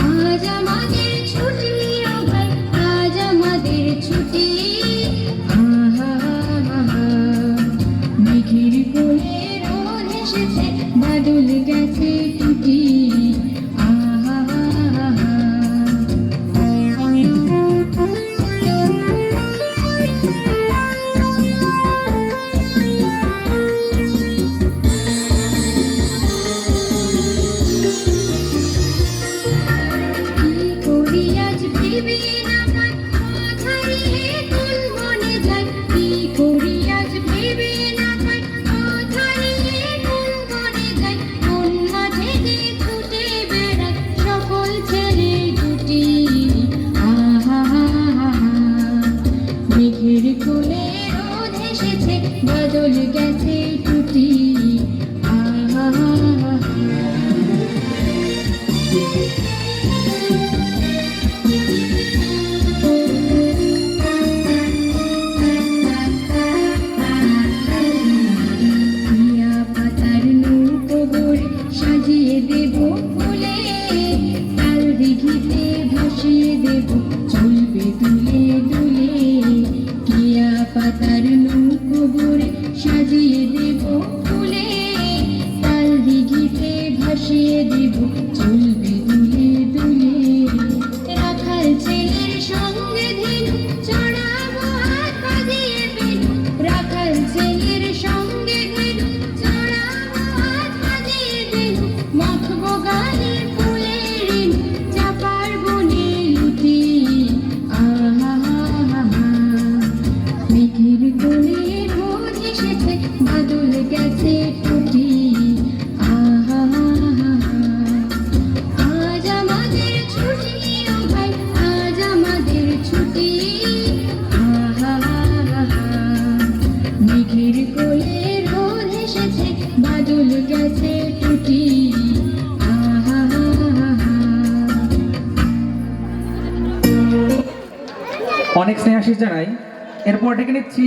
আজ আমাদের ছুটি ও ভাই, আজ আমাদের ছুটি। মেঘের কোলে রোদ এসেছে, বাদল গেছে টুটি। মেঘের কোলে রোদ এসেছে, বাদল গেছে টুটি। টিয়া পাতার নৌকো গড়ে সাজিয়ে দেব ফুলে, তাল দিঘিতে ভাসিয়ে দেব চলবে দুলে দুলে। টিয়া পাতার নৌকো গড়ে সাজিয়ে দেব ফুলে, তাল দিঘিতে ভাসিয়ে দেব চলবে দুলে দুলে। রাখাল ছেলের সঙ্গে ধেনু চড়াবো হাত বাজিয়ে বেনু, রাখাল ছেলের সঙ্গে ধেনু চড়াবো হাত বাজিয়ে বেনু। মাখবো গালে ফুলের রেণু, চাপার বনে লুটি। মেঘের কোলে রোদ এসেছে, বাদল গেছে টুটি। আজ আমাদের ছুটি ও ভাই, আজ আমাদের ছুটি। মেঘের কোলে রোদ এসেছে, বাদল গেছে টুটি। অনেক স্নেহাশিস জানাই। এরপর ডেকে নিচ্ছি